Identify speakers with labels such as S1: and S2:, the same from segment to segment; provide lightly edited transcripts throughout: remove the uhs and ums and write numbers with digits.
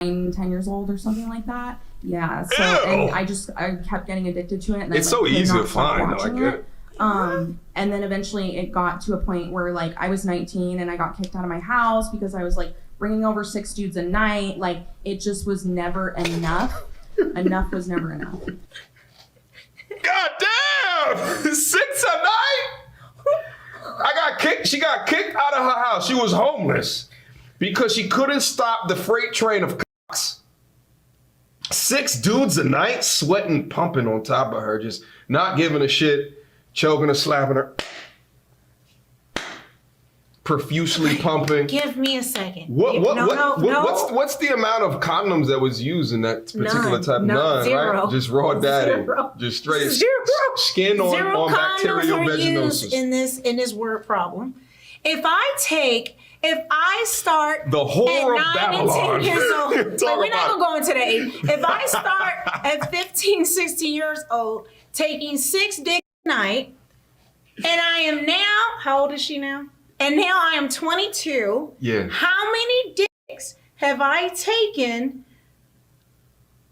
S1: 10 years old or something like that. Yeah. So and I kept getting addicted to it. And then,
S2: it's so easy to find, though. I get it.
S1: And then eventually it got to a point where like I was 19 and I got kicked out of my house because I was like bringing over 6 dudes a night. Like it just was never enough. Enough was never enough.
S2: God damn! 6 a night? I got kicked. She got kicked out of her house. She was homeless because she couldn't stop the freight train of cocks. 6 dudes a night, sweating, pumping on top of her, just not giving a shit. Choking her, slapping her, profusely pumping.
S3: Give me a second.
S2: What's the amount of condoms that was used in that particular type? None,
S3: zero.
S2: Right? Just raw daddy,
S3: Zero.
S2: just straight
S3: Zero.
S2: skin on bacterial vaginosis.
S3: In this word problem. If I start
S2: the whore
S3: at
S2: of
S3: 9
S2: Babylon.
S3: and 10 years old, we're not gonna go into that age. If I start at 15, 16 years old, taking 6 dicks a night, and I am now, how old is she now? And now I am 22.
S2: Yeah.
S3: How many dicks have I taken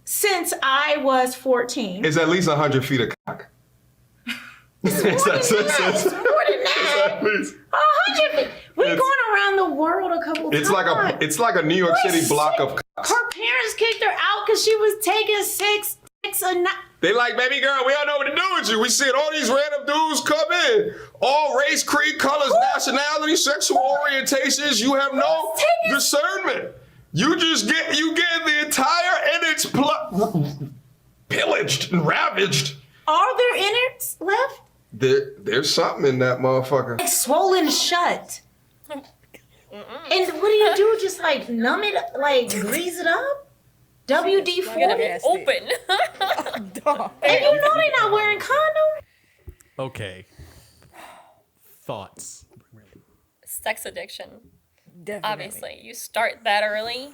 S3: since I was 14?
S2: It's at least 100 feet of cock.
S3: It's more than that. 100 feet. We're going around the world a couple times.
S2: It's like a New York City block of cocks.
S3: Her parents kicked her out because she was taking 6 dicks a night.
S2: They like, baby girl, we don't know what to do with you. We see all these random dudes come in. All race, creed, colors, nationality, sexual orientations. You have no discernment. You just get the entire, and it's pillaged and ravaged.
S3: Are there innards left?
S2: There's something in that motherfucker.
S3: It's swollen shut. And what do? Just like numb it, like grease it up? WD-40?
S4: Open.
S3: And you know they're not wearing condoms?
S5: Okay. Thoughts?
S4: Sex addiction.
S6: Definitely.
S4: Obviously, you start that early.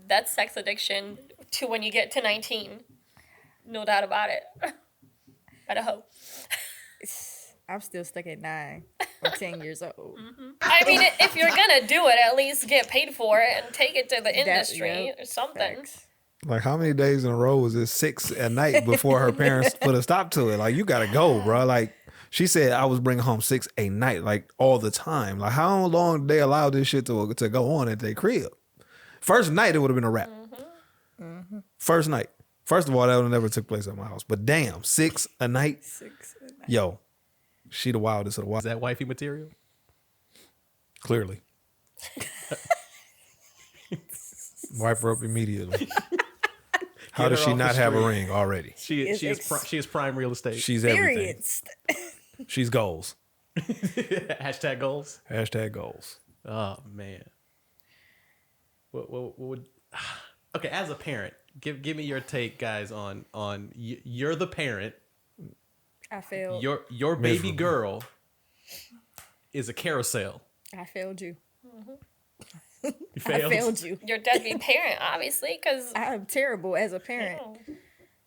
S4: That's sex addiction to when you get to 19. No doubt about it. Better hope.
S6: I'm still stuck at 9 or 10 years old.
S4: Mm-hmm. I mean, if you're gonna do it, at least get paid for it and take it to the industry or something.
S6: Facts.
S7: Like, how many days in a row was it 6 at night before her parents put a stop to it? Like, you gotta go, bro. Like, she said I was bringing home 6 a night, like, all the time. Like, how long did they allow this shit to go on at their crib? First night, it would have been a wrap.
S6: Mm-hmm. Mm-hmm.
S7: First night. First of all, that would have never took place at my house. But damn, 6 a night?
S6: 6 a night.
S7: Yo, she the wildest of the wild.
S5: Is that wifey material?
S7: Clearly. Wipe her up immediately. How does she not have a ring already?
S5: She is prime real estate.
S7: She's everything. She's goals.
S5: Hashtag goals.
S7: Hashtag goals.
S5: Oh man. What would? Okay, as a parent, give me your take, guys, on you're the parent.
S6: I failed.
S5: Your baby girl is a carousel.
S6: I failed you.
S4: Mm-hmm.
S5: You failed.
S6: I failed you.
S4: You're a deadbeat parent, obviously, because
S6: I am terrible as a parent.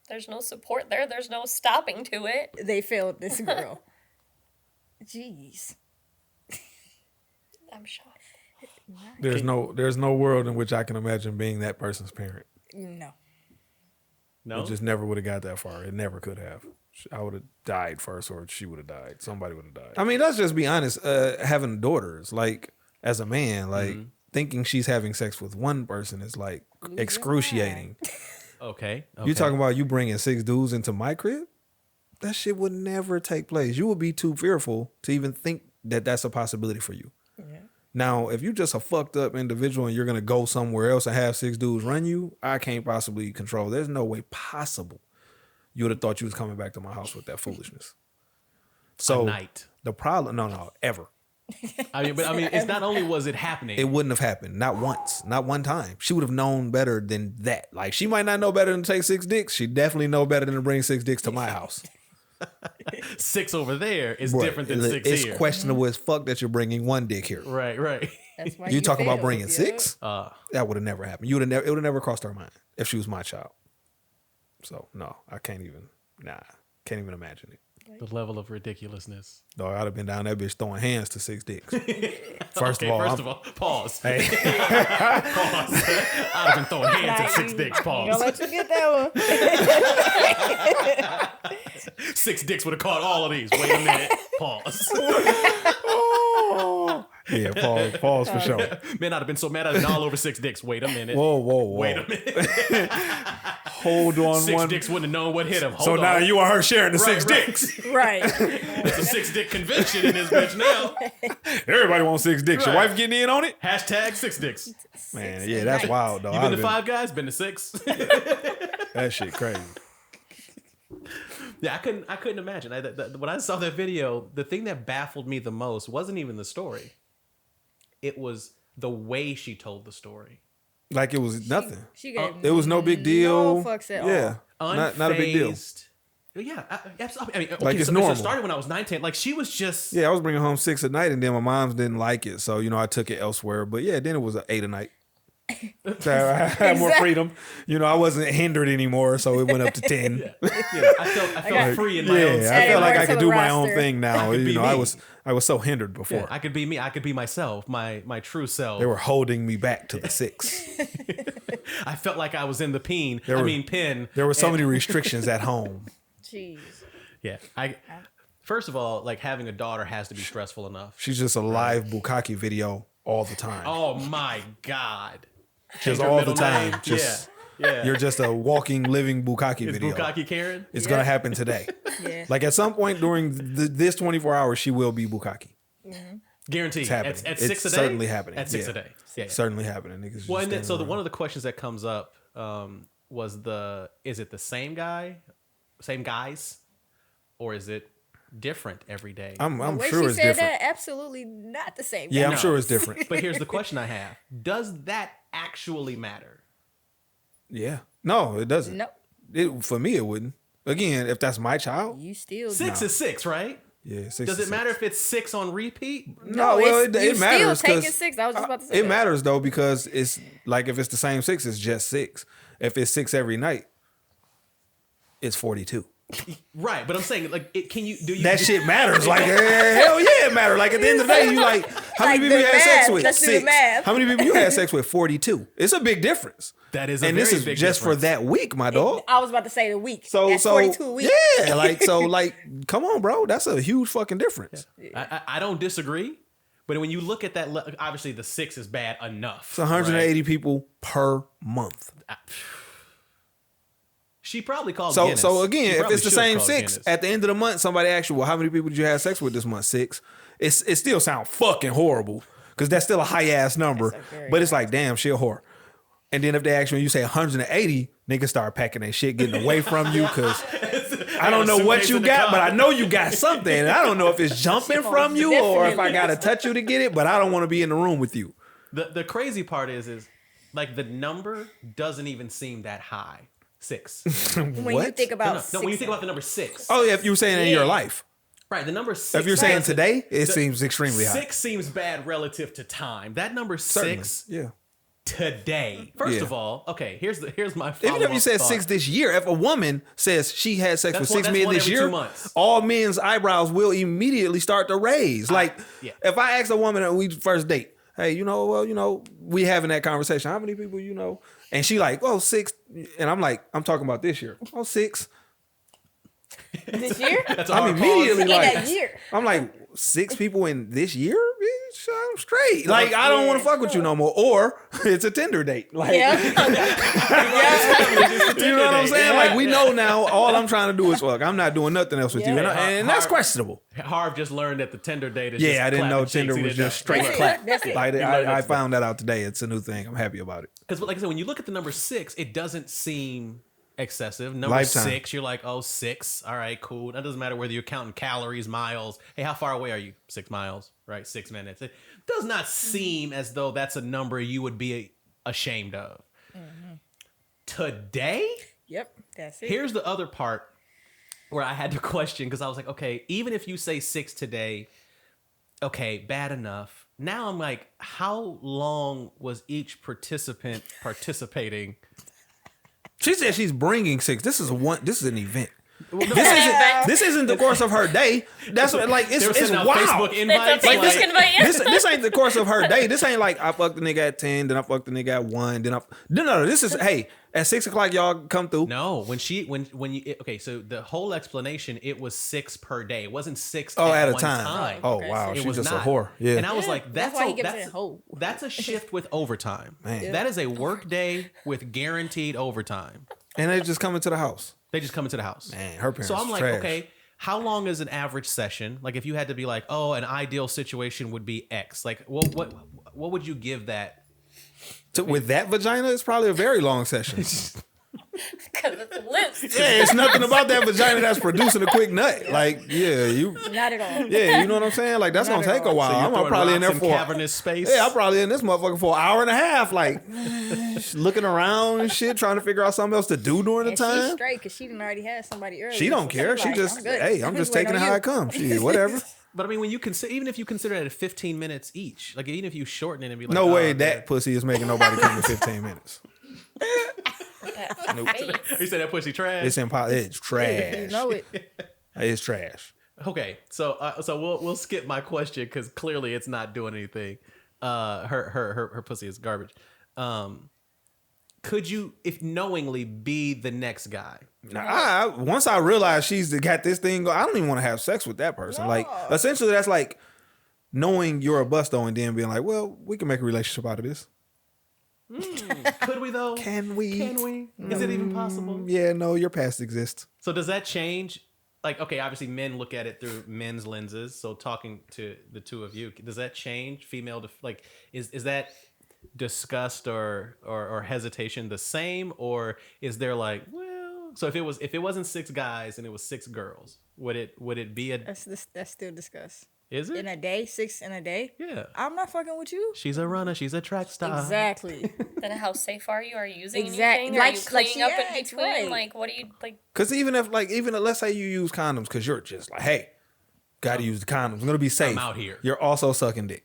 S4: There's no support there. There's no stopping to it.
S6: They failed this girl. Jeez.
S4: I'm shocked.
S7: There's no world in which I can imagine being that person's parent.
S6: No.
S7: It just never would have got that far. It never could have. I would have died first, or she would have died. Somebody would have died. I mean, let's just be honest. Having daughters, like, as a man, like, thinking she's having sex with one person is like excruciating.
S5: Okay.
S7: You talking about you bringing 6 dudes into my crib? That shit would never take place. You would be too fearful to even think that that's a possibility for you. Yeah. Now, if you're just a fucked up individual and you're going to go somewhere else and have 6 dudes run you, I can't possibly control. There's no way possible you would have thought you was coming back to my house with that foolishness. So the problem, no, ever.
S5: I mean, it's not only was it happening.
S7: It wouldn't have happened. Not once. Not one time. She would have known better than that. Like, she might not know better than to take 6 dicks. She definitely know better than to bring 6 dicks to my house.
S5: 6 over there is different than 6
S7: it's
S5: here.
S7: It's questionable as fuck that you're bringing 1 dick here.
S5: Right.
S6: That's why
S7: you talk about bringing 6?
S5: That
S7: would have never happened. It would have never crossed her mind if she was my child. So no, I can't even. Can't even imagine it.
S5: The level of ridiculousness.
S7: Dog, I'd have been down that bitch throwing hands to 6 dicks. First of all,
S5: pause.
S7: Hey.
S5: Pause. I'd have been throwing hands at 6 dicks.
S6: I'm
S5: Pause.
S6: gonna let you get that one.
S5: 6 dicks would have caught all of these. Wait a minute. Pause.
S7: yeah, pause for sure.
S5: Man, I'd have been so mad I'd have been all over 6 dicks. Wait a minute.
S7: Whoa.
S5: Wait a minute.
S7: Hold on
S5: 6
S7: one.
S5: dicks wouldn't have known what hit him.
S7: So now you and her sharing the
S5: Right,
S7: 6
S5: right.
S7: dicks.
S6: Right.
S5: It's a 6 dick convention in this bitch now.
S7: Everybody wants 6 dicks. Your
S5: Right.
S7: wife getting in on it?
S5: Hashtag 6 dicks.
S7: Man, yeah, that's wild, though.
S5: You
S7: I'd
S5: been to
S7: have
S5: 5 guys? Been to 6.
S7: that shit crazy.
S5: Yeah, I couldn't imagine. When I saw that video, the thing that baffled me the most wasn't even the story. It was the way she told the story.
S7: Like it was nothing.
S6: She gave
S7: It was no big deal.
S6: No fucks at
S7: Yeah,
S6: all.
S7: not a big deal.
S5: Unfazed. Yeah, absolutely. I mean, okay,
S7: Like, it's
S5: so
S7: normal.
S5: it started when I was 19. Like she was just.
S7: Yeah, I was bringing home 6 a night, and then my mom's didn't like it, so I took it elsewhere. But yeah, then it was an 8 a night. So I had more freedom. I wasn't hindered anymore, so it went up to 10.
S5: Yeah, I felt free in my own.
S7: Yeah, I
S6: Added
S7: felt like
S6: more
S7: I
S6: to
S7: could
S6: the
S7: do my own
S6: roster.
S7: thing now.
S5: I could be
S7: I
S5: me.
S7: was so hindered before.
S5: Yeah, I could be me. I could be myself. My true self.
S7: They were holding me back to the 6.
S5: I felt like I was in the pen.
S7: There were so many restrictions at home.
S6: Jeez.
S5: Yeah. First of all, like having a daughter has to be stressful enough.
S7: She's just a live bukkake video all the time.
S5: Oh my God.
S7: Just
S5: Her
S7: all the
S5: middle
S7: time.
S5: name?
S7: Just
S5: Yeah.
S7: you're just a walking, living bukkake
S5: Is
S7: video.
S5: Bukkake Karen?
S7: It's gonna happen today.
S6: Yeah.
S7: Like at some point during this 24 hours, she will be bukkake.
S5: Guaranteed.
S7: It's happening.
S5: At
S7: It's
S5: 6 a day?
S7: certainly happening.
S5: At 6
S7: Yeah.
S5: a day. Yeah.
S7: Certainly happening. Niggas
S5: Well,
S7: just
S5: and then, so
S7: standing
S5: one
S7: around.
S5: of the questions that comes up was is it the same guys, or is it different every day?
S7: I'm
S6: The way
S7: sure
S6: she
S7: it's
S6: said
S7: different.
S6: that, absolutely not the same.
S7: Yeah, I'm
S5: No.
S7: sure it's different.
S5: But here's the question I have: does that actually matter?
S7: Yeah. No, it doesn't.
S6: No,
S7: For me, it wouldn't. Again, if that's my child,
S6: you still
S5: 6 is 6, right?
S7: yeah. 6
S5: Does
S7: is
S5: it matter if it's 6 on repeat?
S7: No, well,
S6: it's-
S7: it
S6: you
S7: matters
S6: still taking
S7: because
S6: 6. I was just about to say
S7: it
S6: that.
S7: matters though because it's like if it's the same 6, it's just 6. If it's 6 every night, it's 42.
S5: Right, but I'm saying like, do you?
S7: That shit matters. Like hell yeah, it matters. Like at the end of the day, you like how many
S6: Like
S7: people
S6: the
S7: you had sex
S6: math.
S7: with?
S6: Let's do the
S7: 6.
S6: math.
S7: How many people you had sex with? 42. It's a big difference.
S5: That is a
S7: And
S5: very
S7: this is
S5: big
S7: just for
S5: difference.
S7: that week, my dog.
S6: I was about to say the week.
S7: So
S6: That's 42 a week.
S7: Yeah, like come on, bro. That's a huge fucking difference.
S5: I don't disagree, but when you look at that, obviously the 6 is bad enough.
S7: It's 180 people per month.
S5: Right? She probably called.
S7: So
S5: Guinness.
S7: so
S5: She
S7: again, if
S5: probably
S7: it's the
S5: should have
S7: same
S5: called
S7: 6,
S5: Guinness.
S7: at the end of the month, somebody asks you, well, how many people did you have sex with this month? 6. It still sounds fucking horrible because that's still a high ass number.
S6: That's a very
S7: But it's like, damn, she a whore. And then if they ask you, you say 180, niggas start packing their shit, getting away from you because I don't know what you got, but I know you got something. And I don't know if it's jumping from you or if I gotta touch you to get it, but I don't want to be in the room with you.
S5: The crazy part is like the number doesn't even seem that high. 6.
S6: When you
S7: What?
S6: think about
S5: No,
S6: six,
S5: when you think about the number 6.
S7: Oh, yeah, if you were saying in your life.
S5: Right, the number 6.
S7: If you're saying
S5: doesn't-
S7: today, it
S5: the-
S7: seems extremely high.
S5: 6 seems bad relative to time. That number
S7: Certainly.
S5: 6
S7: Yeah.
S5: today. First
S7: Yeah.
S5: of all, okay, here's my follow-up
S7: Even if you said
S5: thought.
S7: 6 this year, if a woman says she had sex with 6 men
S5: one
S7: this
S5: every
S7: year,
S5: 2 months.
S7: all men's eyebrows will immediately start to raise. Like,
S5: yeah.
S7: if I ask a woman when we first date, hey, we having that conversation. How many people you know? And she like, oh, 6. And I'm like, I'm talking about this year. Oh, 6.
S6: this year?
S5: That's a
S7: I'm
S5: hard
S7: immediately
S6: In
S7: like,
S6: that year.
S7: I'm like, 6 people in this year? Bitch, I'm straight. Like, I don't want to fuck with you no more. Or it's a Tinder date. Like,
S6: Yeah.
S7: you know what I'm saying? Like, we know now all I'm trying to do is fuck. I'm not doing nothing else with you.
S6: Yeah.
S7: And that's questionable.
S5: Harv just learned that the Tinder date is
S7: Yeah,
S5: just
S7: I didn't know
S5: clapping
S7: Tinder
S5: cheeks. He
S7: was
S5: didn't
S7: just
S5: know.
S7: straight
S6: That's it.
S7: clap.
S6: That's it.
S7: Like,
S5: You learned
S7: I
S5: that
S7: found that out today. It's a new thing. I'm happy about it.
S5: Because like I said, when you look at the number 6, it doesn't seem excessive. Number
S7: Lifetime.
S5: 6, you're like, oh, 6. All right, cool. That doesn't matter whether you're counting calories, miles. Hey, how far away are you? 6 miles, right? 6 minutes. It does not seem as though that's a number you would be ashamed of. Today,
S6: Yep. That's it.
S5: here's the other part where I had to question because I was like, okay, even if you say 6 today, okay, bad enough. Now I'm like, how long was each participant participating?
S7: She said she's bringing 6. This is an event. This isn't the course of her day. That's what, like it's
S5: sending
S7: wild.
S5: out Facebook invites.
S4: It's a
S5: like,
S4: Facebook invite.
S7: This ain't the course of her day. This ain't like I fucked the nigga at 10, then I fucked the nigga at 1, then no. This is hey, at 6 o'clock y'all come through.
S5: No, when you okay, so the whole explanation, it was 6 per day. It wasn't 6
S7: at a
S5: one
S7: time. Oh
S6: Okay,
S7: wow,
S5: It
S7: she's
S5: was
S7: just
S5: not.
S7: a whore. Yeah,
S5: And I was like,
S6: That's why he gives it a hoe.
S5: that's a shift with overtime.
S7: Man.
S5: That is a work day with guaranteed overtime.
S7: and they just come into the house.
S5: They just come into the house.
S7: Man, her parents.
S5: So I'm like,
S7: trash.
S5: okay, how long is an average session? Like, if you had to be like, oh, an ideal situation would be X. Like, what would you give that?
S7: With that vagina, it's probably a very long session.
S4: Because it's loose.
S7: Yeah, it's nothing about that vagina that's producing a quick nut. Like, yeah,
S6: Not at all.
S7: yeah, you know what I'm saying? Like, that's
S6: Not
S7: gonna
S6: at
S7: take a
S6: all.
S7: while.
S5: So you're
S7: I'm
S5: throwing
S7: probably in there
S5: rocks
S7: for
S5: cavernous space.
S7: Yeah, I'm probably in this motherfucker for an hour and a half, like looking around and shit, trying to figure out something else to do during the
S6: And she's
S7: time.
S6: straight because she didn't already had somebody earlier.
S7: She don't
S6: so
S7: care.
S6: she's
S7: She
S6: like,
S7: just,
S6: I'm good.
S7: hey, I'm just
S6: Waiting
S7: taking it
S6: on
S7: how
S6: you.
S7: it comes. Shit, whatever.
S5: But I mean, when you consider, even if you consider it at 15 minutes each, like even if you shorten it and be like,
S7: No
S5: oh,
S7: way
S5: man.
S7: that pussy is making nobody come in 15 minutes.
S4: That face.
S5: You said that pussy trash.
S7: It's impossible. It's trash.
S6: You know it.
S7: It's trash.
S5: Okay, so we'll skip my question because clearly it's not doing anything. Her pussy is garbage. Could you, if knowingly, be the next guy?
S7: Now, once I realize she's got this thing, I don't even want to have sex with that person. Like, essentially, that's like knowing you're a busto and then being like, well, we can make a relationship out of this.
S5: Could we though?
S7: Can we?
S5: Is it even possible?
S7: Yeah, no, your past exists.
S5: So does that change? Like, okay, obviously men look at it through men's lenses. So talking to the two of you, does that change female to like, is that disgust or hesitation the same, or is there like, well, so if it wasn't 6 guys and it was 6 girls, would it be a,
S6: That's still discussed.
S5: is it?
S6: In a day, 6 in a day.
S5: Yeah.
S6: I'm not fucking with you.
S5: She's a runner, she's a track star.
S6: Exactly.
S4: Then how safe are you? Are you using
S6: Exactly.
S4: anything? Are you
S6: Like
S4: cleaning
S6: she
S4: up in
S6: asked,
S4: between?
S6: right.
S4: Like, what do you like?
S7: Because even let's say you use condoms because you're just like, hey, got to use the condoms. I'm going to be safe.
S5: I'm out here.
S7: You're also sucking dick.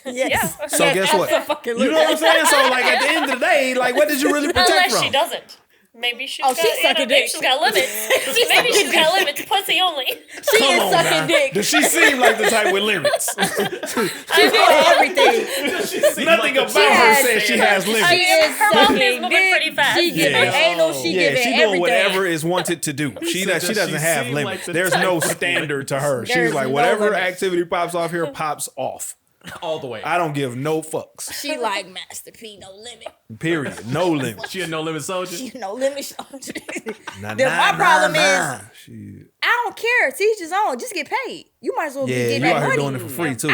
S6: Yes.
S4: Yeah.
S7: So guess what? You know what I'm saying? So like at the end of the day, like what did you really protect
S4: Unless
S7: from?
S4: she doesn't. Maybe she's
S6: Oh,
S4: got,
S6: she's sucking
S4: maybe
S6: dick.
S4: she's got limits. Maybe she's got limits. Pussy only.
S6: She
S7: Come
S6: is
S7: on
S6: sucking
S7: now.
S6: dick.
S7: Does she seem like the type with limits?
S6: She did everything.
S7: Nothing about her
S6: has-
S7: says she has
S6: She
S7: limits.
S6: is
S4: Her mouth is
S6: sucking
S4: moving
S6: dick.
S4: pretty fast.
S6: She giving
S7: Yeah.
S6: anal. She
S7: Yeah,
S6: giving
S7: she doing
S6: everything.
S7: whatever is wanted to do. She
S5: said,
S7: doesn't
S5: does she
S7: have
S5: seem
S7: limits.
S5: like the
S7: There's
S5: type
S7: no
S5: with
S7: standard to her. She's
S6: There's
S7: like
S6: no
S7: whatever
S6: limits.
S7: activity pops off here pops off.
S5: All the way.
S7: I don't give no fucks.
S6: She like Master P, no limit.
S7: Period. No limits.
S5: She a no limit soldier.
S6: She no limit.
S7: Nah,
S6: Then my problem is
S7: Shit.
S6: I don't care. To each his own. Just get paid. You might as well be
S7: Yeah,
S6: getting
S7: you
S6: that
S7: out here
S6: money.
S7: doing it for free too.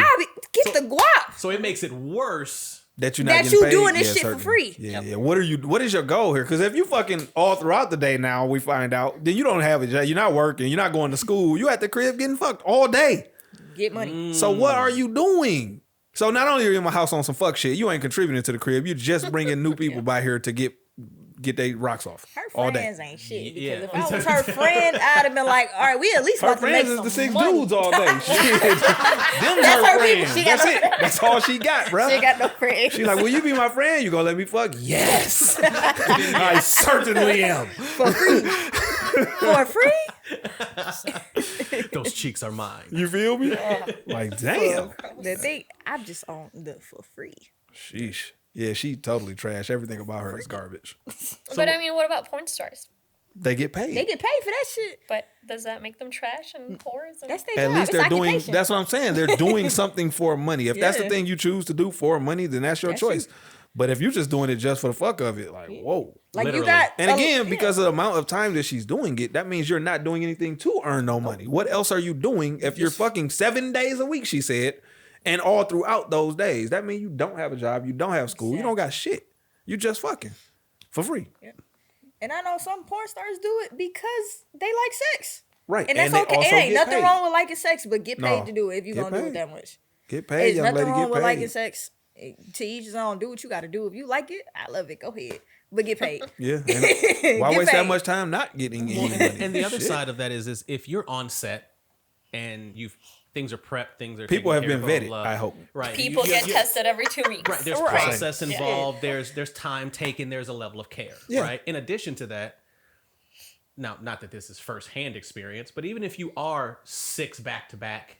S6: Get the guap.
S5: So it makes it worse.
S7: That you're not
S6: That
S7: getting
S6: you
S7: paid?
S6: doing this
S7: Yeah,
S6: shit for
S7: certainly.
S6: free.
S7: Yeah, yeah. What is your goal here? Because if you fucking all throughout the day now, we find out, then you don't have a job. You're not working. You're not going to school. You at the crib getting fucked all day.
S6: Get money.
S7: So what are you doing? So not only are you in my house on some fuck shit, you ain't contributing to the crib. You just bringing new people by here to get their rocks off
S6: Her
S7: all day.
S6: friends ain't shit. Because
S5: Yeah.
S6: if I was her friend, I'd have been like, all right, we at least
S7: Her
S6: about to make
S7: friends is
S6: some
S7: the 6
S6: money.
S7: dudes all day. Shit. Them's
S6: That's
S7: her
S6: her people.
S7: friends.
S6: She got
S7: That's
S6: no
S7: it. That's all she got, bro.
S6: She ain't got no friends.
S7: She's like, will you be my friend? You gonna let me fuck? Yes. I certainly am.
S6: For free. For free?
S5: Those cheeks are mine.
S7: You feel me? Like, damn.
S6: The thing, I'm just on the for free.
S7: Sheesh. Yeah, she totally trash. Everything about her is garbage.
S4: But I mean, what about porn stars?
S7: They get paid.
S6: They get paid for that shit.
S4: But does that make them trash and whores? And
S6: That's their
S7: At
S6: job.
S7: least
S6: It's
S7: they're doing.
S6: occupation.
S7: That's what I'm saying. They're doing something for money. If that's the
S6: Yeah.
S7: thing you choose to do for money, then that's your
S6: That's
S7: choice. But if you're just doing it just for the fuck of it, like, whoa.
S6: Like
S5: Literally.
S6: you got.
S7: And again, because of the amount of time that she's doing it, that means you're not doing anything to earn no money. What else are you doing if you're fucking 7 days a week, she said, and all throughout those days? That means you don't have a job, you don't have school, you don't got shit. You just fucking for free.
S6: And I know some porn stars do it because they like sex.
S7: Right.
S6: And that's
S7: they
S6: okay.
S7: also
S6: It ain't
S7: get
S6: nothing
S7: paid.
S6: wrong with liking sex, but get paid
S7: No.
S6: to do it if you're
S7: Get
S6: going to do
S7: paid.
S6: it that much.
S7: Get paid,
S6: There's
S7: young
S6: nothing
S7: lady,
S6: wrong
S7: get
S6: with liking
S7: paid.
S6: sex. To each his own. Do what you got to do. If you like it, I love it. Go ahead. But get paid.
S7: Yeah. And why
S6: Get
S7: waste that
S6: paid.
S7: much time not getting any money?
S5: And the other
S7: Shit.
S5: side of that is if you're on set and things are prepped, things are
S7: People
S5: taken
S7: have been
S5: care of,
S7: vetted,
S5: blah,
S7: I hope.
S5: Right.
S4: people get tested every 2 weeks.
S5: Right. There's
S6: Right.
S5: process involved. There's time taken. There's a level of care.
S7: Yeah.
S5: Right. In addition to that, now, not that this is firsthand experience, but even if you are 6 back-to-back,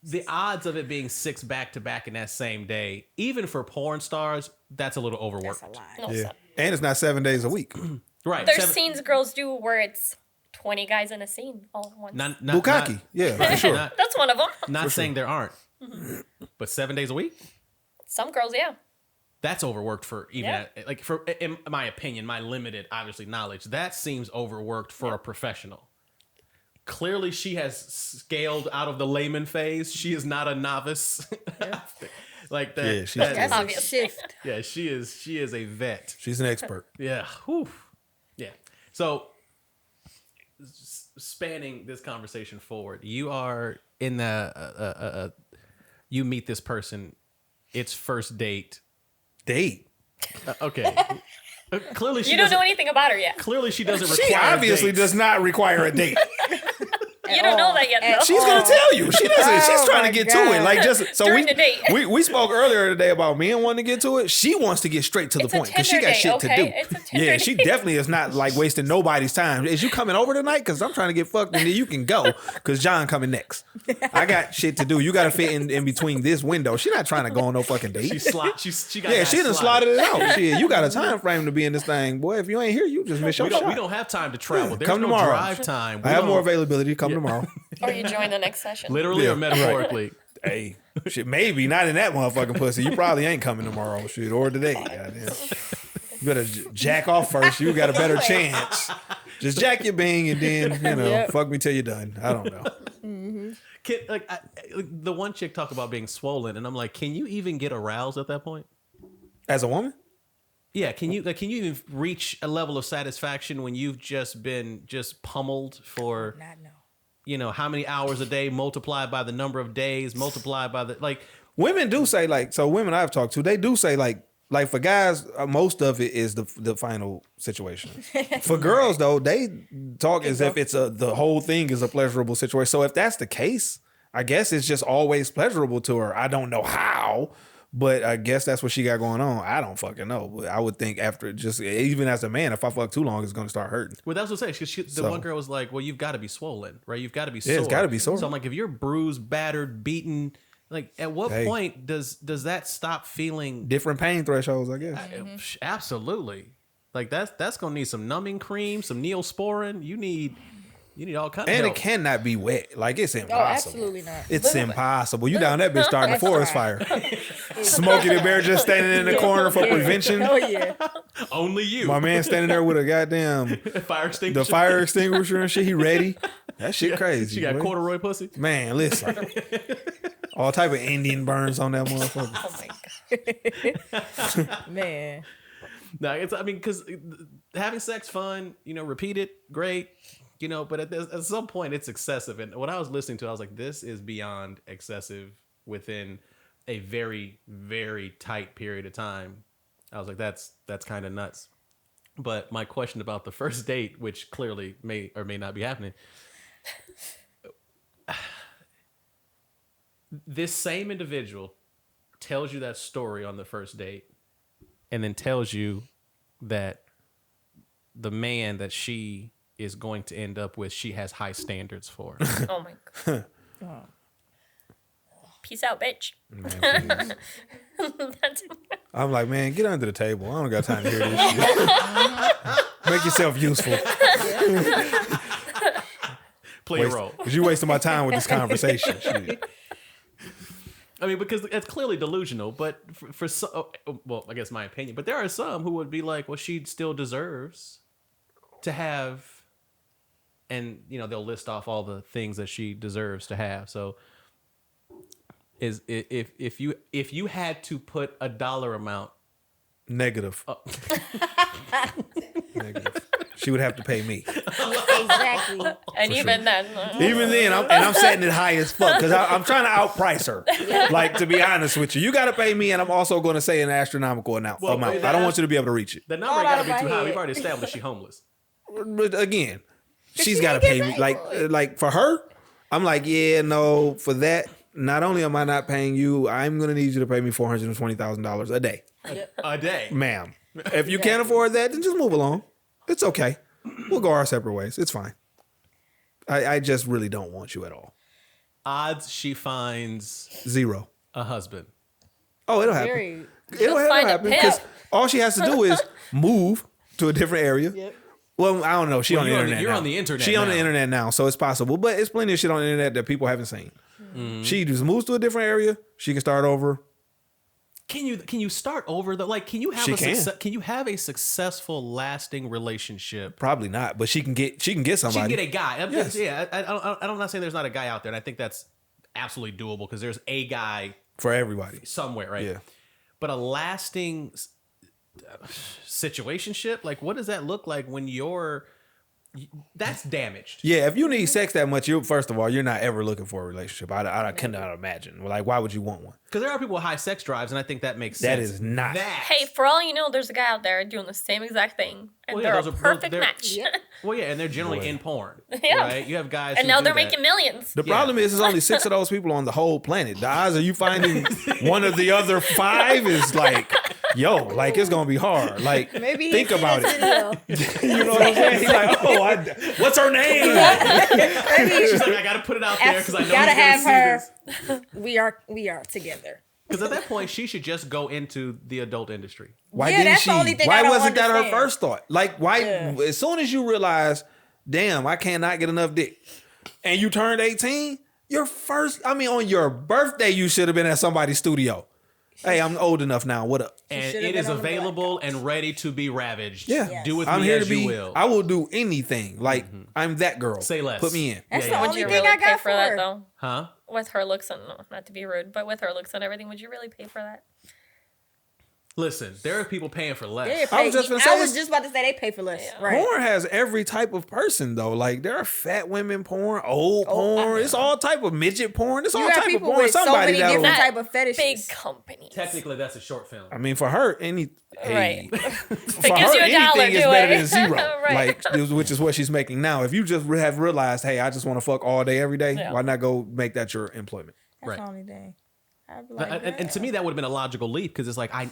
S5: the odds of it being 6 back-to-back in that same day, even for porn stars, that's a little overworked.
S6: That's a lot.
S4: No,
S7: Yeah. And it's not 7 days a week.
S5: Right.
S4: There's scenes girls do where it's 20 guys in a scene all at once.
S5: Not,
S7: Bukkake. Yeah, for sure.
S5: Not,
S4: That's one of them.
S5: not saying there aren't, but 7 days a week?
S4: Some girls, yeah.
S5: That's overworked for even
S4: Yeah.
S5: like for in my opinion, my limited obviously knowledge. That seems overworked for a professional. Clearly, she has scaled out of the layman phase. She is not a novice. Like that.
S7: Yeah, she's
S6: That's a
S4: Obvious.
S6: shift.
S5: Yeah, she is. She is a vet.
S7: She's an expert.
S5: Yeah. Whew. Yeah. So, spanning this conversation forward, you are in the. You meet this person. It's first date.
S7: Date.
S5: Okay. Clearly, she
S4: You don't
S5: doesn't-
S4: know anything about her yet.
S5: Clearly, she doesn't
S7: She
S5: require.
S7: obviously
S5: dates.
S7: does not require a date.
S4: You don't know that yet, though.
S7: She's gonna tell you. She doesn't. She's
S6: Oh
S7: trying
S6: my
S7: to get to
S6: God.
S7: it. Like just so
S4: During the date.
S7: we spoke earlier today about men wanting to get to it. She wants to get straight to the
S4: It's a
S7: point because she
S4: Tinder
S7: got
S4: date,
S7: shit to
S4: okay?
S7: do.
S4: It's a Tinder
S7: Yeah, she
S4: date.
S7: definitely is not like wasting nobody's time. Is you coming over tonight? Because I'm trying to get fucked, and then you can go because John coming next. I got shit to do. You got to fit in between this window. She not trying to go on no fucking date.
S5: She got.
S7: Yeah,
S5: guys
S7: she done slotted it out. Shit, you got a time frame to be in this thing, boy. If you ain't here, you just miss your shot.
S5: We don't have time to travel. There's
S7: Come
S5: no
S7: tomorrow.
S5: drive time.
S7: I have more availability. Come tomorrow.
S4: Or you join the next session.
S5: Literally
S7: Yeah,
S5: or metaphorically.
S7: Hey, shit, maybe not in that motherfucking pussy. You probably ain't coming tomorrow, shit, or today. Goddamn. You better jack off first. You got a better chance. Just jack your bing and then
S6: Yep.
S7: fuck me till you're done. I don't know.
S5: Like the one chick talked about being swollen, and I'm like, can you even get aroused at that point?
S7: As a woman,
S5: Yeah, can you even reach a level of satisfaction when you've just been pummeled for
S6: Not no.
S5: How many hours a day multiplied by the number of days multiplied by the like.
S7: women do say like so. Women I've talked to, they do say like for guys, most of it is the final situation. For girls though, they talk as if it's the whole thing is a pleasurable situation. So if that's the case, I guess it's just always pleasurable to her. I don't know how, but I guess that's what she got going on. I don't fucking know. But I would think after just even as a man, if I fuck too long, it's gonna start hurting.
S5: Well, that's what I'm saying. The one girl was like, "Well, you've got to be swollen, right? You've got to be sore.
S7: Yeah, it's gotta be sore.
S5: So I'm like, if you're bruised, battered, beaten, like at what
S7: Hey.
S5: point does that stop feeling?
S7: Different pain thresholds, I guess.
S5: Absolutely. Like that's gonna need some numbing cream, some Neosporin. You need all kinds of
S7: And
S5: help.
S7: it cannot be wet. Like it's
S6: Oh,
S7: impossible.
S6: absolutely not.
S7: It's impossible. You down that bitch starting a forest fire. Smokey the Bear just standing in the corner for prevention.
S6: Oh yeah.
S5: Only you.
S7: My man standing there with a goddamn
S5: fire extinguisher.
S7: the fire extinguisher and shit. He ready. That shit crazy.
S5: She got
S7: boy.
S5: corduroy pussy.
S7: Man, listen. All type of Indian burns on that motherfucker.
S4: Oh my god.
S6: Man.
S5: No, because having sex fun, repeat it, great, but at some point it's excessive. And when I was listening to it, I was like, this is beyond excessive within a very, very tight period of time. I was like, that's kind of nuts. But my question about the first date, which clearly may or may not be happening, this same individual tells you that story on the first date and then tells you that the man that she is going to end up with, she has high standards for.
S4: Oh my god. Peace out, bitch.
S7: Man,
S4: That's
S7: I'm like, man, get under the table. I don't got time to hear this shit. Make yourself useful.
S5: Play a role.
S7: Because you wasting my time with this conversation. Shit.
S5: I mean, because it's clearly delusional, but for some, well, I guess my opinion, but there are some who would be like, well, she still deserves to have, and they'll list off all the things that she deserves to have. So, if you had to put a dollar amount,
S7: Negative. Negative. She would have to pay me.
S6: Exactly.
S4: and even then.
S7: Even then, I'm setting it high as fuck because I'm trying to outprice her. Like, to be honest with you, you got to pay me, and I'm also going to say an astronomical amount.
S5: Well,
S7: I don't want you to be able to reach it.
S5: the number
S6: All
S5: got
S6: out
S5: to be
S6: of
S5: too
S6: my
S5: high.
S6: head.
S5: We've already established she's homeless.
S7: But again, she's
S6: she
S7: got to
S6: ain't
S7: pay
S6: get
S7: me.
S6: paid
S7: Like,
S6: for it.
S7: like for her, I'm like, yeah, no, for that. Not only am I not paying you, I'm going to need you to pay me $420,000 a day,
S5: A day.
S7: ma'am. If you can't afford that, then just move along. It's okay. we'll go our separate ways. It's fine. I just really don't want you at all.
S5: Odds she finds
S7: 0.
S5: a husband.
S7: Oh, it'll happen.
S6: Very.
S7: It'll
S4: find a
S7: happen because
S4: pimp.
S7: all she has to do is move to a different area. Yep. Well, I don't know. She
S5: Well,
S7: on the internet.
S5: you're
S7: now.
S5: on the internet
S7: She on the
S5: now.
S7: internet now, so it's possible. But it's plenty of shit on the internet that people haven't seen. She just moves to a different area. She can start over.
S5: Can you start over though? Like, can you have
S7: She
S5: a
S7: can.
S5: can you have a successful, lasting relationship?
S7: Probably not, but she can get somebody.
S5: She can get a guy.
S7: Yes.
S5: Yeah, I'm not saying there's not a guy out there, and I think that's absolutely doable because there's a guy
S7: for everybody.
S5: somewhere, right?
S7: Yeah.
S5: But a lasting situationship, like, what does that look like when that's damaged?
S7: Yeah, if you need sex that much, first of all, you're not ever looking for a relationship. I cannot imagine. Like, why would you want one?
S5: Because there are people with high sex drives, and I think that makes
S7: That
S5: sense.
S7: is not.
S4: Hey, for all you know, there's a guy out there doing the same exact thing, and
S5: Well, yeah,
S4: they're
S5: those
S4: a
S5: are-
S4: perfect
S5: they're-
S4: match.
S5: Well, yeah, and they're generally in porn,
S4: Yeah.
S5: right? You have guys,
S4: And
S5: who
S4: now
S5: do
S4: they're
S5: that.
S4: making millions.
S7: The problem is, there's only 6 of those people on the whole planet. The odds of you finding one of the other 5 is like, yo, like it's gonna be hard. Like,
S6: Maybe
S7: think about it.
S6: it.
S7: You know what I'm saying? He's like, oh, what's her name?
S5: She's like, I gotta put it out there because I know
S6: Gotta
S5: he's
S6: have
S5: gonna see
S6: her.
S5: this.
S6: We are together.
S5: Because at that point, she should just go into the adult industry.
S7: Why
S6: Yeah,
S7: didn't
S6: that's
S7: she?
S6: the only thing
S7: Why
S6: I don't
S7: wasn't that her
S6: understand.
S7: first thought? Like, why? As soon as you realize, damn, I cannot get enough dick, and you turned 18, on your birthday, you should have been at somebody's studio. Hey, I'm old enough now. What up?
S5: And
S6: should've
S5: it
S6: been
S5: is
S6: on the black
S5: available and ready to be ravaged.
S7: Yeah.
S5: Do with
S7: I'm
S5: me
S7: here
S5: as
S7: to be.
S5: you will.
S7: I will do anything. Like, I'm that girl.
S5: Say less.
S7: Put me in.
S6: That's
S5: Yeah,
S6: the
S5: yeah.
S4: Would
S6: only
S4: you
S6: thing
S4: really
S6: I
S4: pay
S6: got
S4: for that
S6: her.
S4: though?
S5: Huh?
S4: With her looks and not to be rude, but with her looks and everything, would you really pay for that?
S5: Listen, there are people paying for less.
S6: They
S7: I was
S6: pay-
S7: just gonna say
S6: I was
S7: it's-
S6: just about to say they pay for less.
S4: Yeah.
S6: Right.
S7: Porn has every type of person though. Like there are fat women porn, old porn. It's all type of midget porn. It's all
S6: You got
S7: type of
S6: people
S7: porn.
S6: with so
S7: Somebody
S6: many
S7: that'll.
S6: different
S4: That
S6: type of fetishes.
S4: Big companies.
S5: Technically, that's a short film.
S7: I mean, for her,
S4: Right.
S7: for
S4: If it gives
S7: her,
S4: you a dollar,
S7: anything is
S4: do
S7: better
S4: it.
S7: than 0.
S4: Right.
S7: Like, which is what she's making now. If you just have realized, hey, I just want to fuck all day, every day,
S4: Yeah.
S7: why not go make that your employment?
S6: That's
S5: Right.
S6: the only thing. I'd be like,
S5: And to me, that would have been a logical leap because it's like I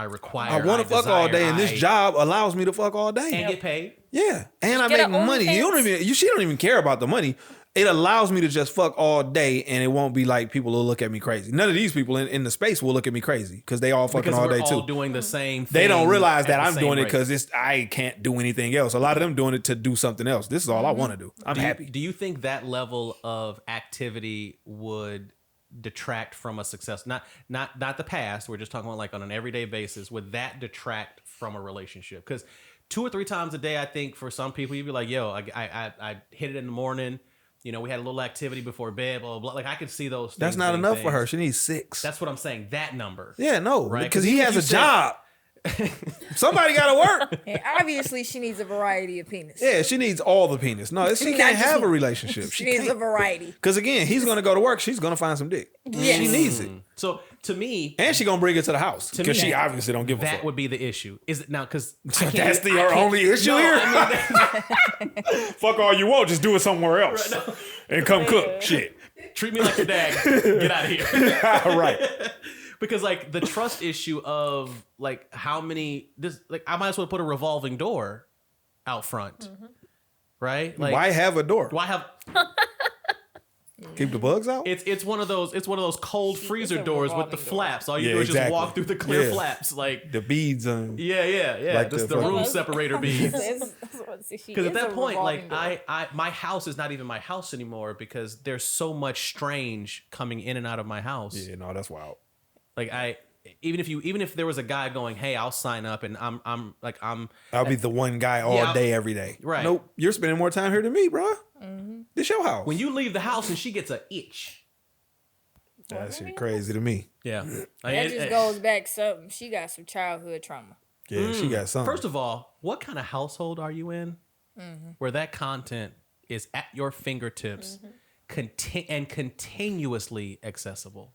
S5: require.
S7: I want to fuck all day, and this
S5: I-
S7: job allows me to fuck all day.
S5: and get paid.
S7: Yeah, and I
S4: get
S7: make
S4: a
S7: money.
S4: OnlyFans.
S7: She don't even care about the money. It allows me to just fuck all day, and it won't be like people will look at me crazy. None of these people in the space will look at me crazy because they all fucking
S5: Because
S7: all
S5: we're
S7: day
S5: all
S7: too.
S5: doing the same thing.
S7: They don't realize that
S5: at the
S7: I'm
S5: same
S7: doing it
S5: rate.
S7: because I can't do anything else. A lot of them doing it to do something else. This is all I want to do. I'm happy.
S5: Do you think that level of activity would detract from a success? Not the past. We're just talking about like on an everyday basis. Would that detract from a relationship? Because 2 or 3 times a day, I think for some people, you'd be like, "Yo, I hit it in the morning. You know, we had a little activity before bed. Blah blah blah." Like I could see those.
S7: That's
S5: things
S7: not
S5: being
S7: enough for
S5: things.
S7: her. She needs 6.
S5: That's what I'm saying. That number.
S7: Yeah, no,
S5: Right,
S7: because
S5: 'cause
S7: he
S5: even
S7: has
S5: if
S7: a
S5: you said-
S7: job. Somebody got to work.
S6: and obviously she needs a variety of penis.
S7: Yeah, she needs all the penis. No, she
S6: Not
S7: can't
S6: just
S7: have a
S6: one.
S7: relationship.
S6: She
S7: She
S6: needs a
S7: can't.
S6: variety.
S7: Because again, he's gonna go to work. She's gonna find some dick.
S6: Yes.
S7: She needs it,
S5: So to me,
S7: and she gonna bring it to the house
S5: To
S7: because
S5: me,
S7: she obviously don't give a
S5: that
S7: her
S5: would be the issue. Is it now? Because
S7: That's her only issue here. Fuck all you want, just do it somewhere else and come cook. Shit.
S5: treat me like your dad. Get out of here.
S7: Right.
S5: Because like the trust issue of like how many this like I might as well put a revolving door out front, right? Like
S7: Why have a door?
S5: do I have?
S7: Keep the bugs out.
S5: It's one of those cold freezer
S6: a
S5: doors with the
S6: revolving door.
S5: flaps. All you
S7: Yeah,
S5: do is just
S7: exactly.
S5: walk through the clear
S7: Yeah.
S5: flaps. Like
S7: The beads on.
S5: yeah.
S7: Like
S5: Just
S7: the
S5: the room
S7: fucking-
S5: separator beads.
S6: Because
S5: Because at that point, like I my house is not even my house anymore because there's so much strange coming in and out of my house.
S7: Yeah, no, that's wild.
S5: Like even if there was a guy going, hey, I'll sign up and I'm
S7: I'll be the one guy all
S5: Yeah,
S7: day, every day.
S5: Right.
S7: Nope. You're spending more time here than me, bro. This your house.
S5: when you leave the house and she gets a itch.
S7: That shit crazy to me.
S5: Yeah.
S6: that just goes back some. She got some childhood trauma.
S7: Yeah, she got something.
S5: First of all, what kind of household are you in where that content is at your fingertips and continuously accessible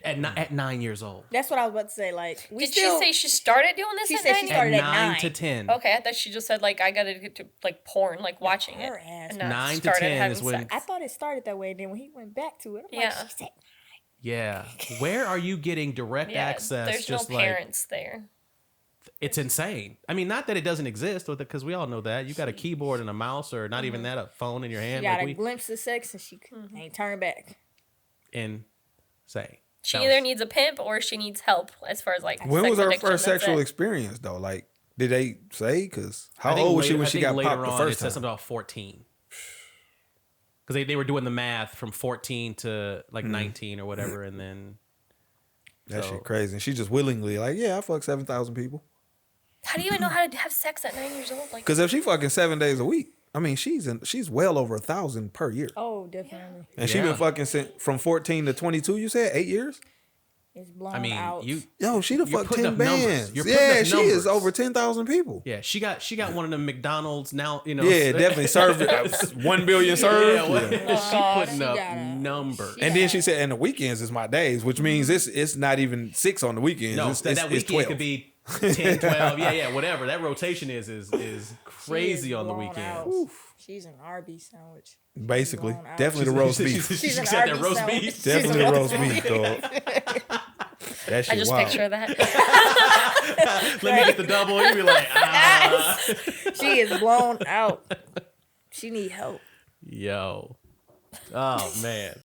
S5: at 9 years old?
S6: That's what I was about to say. Like, we
S4: Did
S6: still,
S4: she say she started doing this
S6: She
S4: at
S6: said
S4: 9
S6: she
S4: years?
S6: started
S5: At
S6: at
S5: 9
S6: 9.
S5: to 10.
S4: Okay, I thought she just said like I gotta get to like porn, like watching it.
S6: her ass.
S4: And not
S5: 9 to
S4: started
S5: 10
S4: having
S5: is when-
S4: sex.
S6: I thought it started that way. Then when he went back to it, I'm
S4: Yeah.
S6: like, she said,
S5: Yeah. Where are you getting direct
S4: Yeah,
S5: access?
S4: there's no
S5: just like
S4: parents there.
S5: It's insane. I mean, not that it doesn't exist, because we all know that. You got a keyboard and a mouse, or not even that, a phone in your
S6: She
S5: hand.
S6: got
S5: like
S6: a glimpse of sex and she ain't turned back.
S5: Insane.
S4: She either needs a pimp or she needs help as far as like.
S7: When
S4: sex
S7: was her
S4: addiction,
S7: first
S4: that's
S7: sexual
S4: it.
S7: experience though? Like, did they say? Because
S5: I
S7: how
S5: think
S7: old was she
S5: later-
S7: when
S5: I
S7: she
S5: think
S7: got
S5: later
S7: popped the
S5: on,
S7: first
S5: it said
S7: time?
S5: something about 14. Because they were doing the math from 14 to like 19 or whatever, and then
S7: That
S5: so-
S7: shit crazy. And she just willingly like, yeah, I fuck 7,000 people.
S4: How do you even know how to have sex at 9 years old? Like,
S7: Because if she fucking 7 days a week, I mean, she's well over 1,000 per year.
S6: Oh, definitely.
S7: And she
S5: Yeah.
S7: been fucking from 14 to 22. You said 8 years?
S6: It's blown
S5: I mean,
S6: out.
S7: Yo, she done
S5: You're
S7: fucked
S5: putting
S7: 10
S5: up numbers.
S7: bands.
S5: You're putting
S7: Yeah,
S5: up
S7: she is
S5: numbers.
S7: over 10,000 people.
S5: yeah, she got one of the McDonald's now.
S7: Yeah, definitely served 1 billion served.
S5: Yeah, what-
S7: Yeah.
S5: she putting
S6: She
S5: up
S6: got a-
S5: numbers.
S7: And then she said, and the weekends is my days, which means it's not even 6 on the weekends.
S5: No,
S7: it's,
S5: that
S7: it's
S5: weekend
S7: 12.
S5: could be 10, 12, yeah, whatever. That rotation is crazy on the
S6: blown
S5: weekends.
S6: out. She's an Arby's sandwich.
S7: Basically.
S6: blown out.
S7: Definitely the roast beef.
S5: She
S6: She's an
S5: said that
S6: Arby's
S5: roast
S6: sandwich.
S5: beef.
S7: Definitely the roast beef, dog. That shit
S4: I just
S7: wild.
S4: picture that.
S5: Let me get the double. You be like, ah.
S6: She is blown out. She need help.
S5: Yo. Oh, man.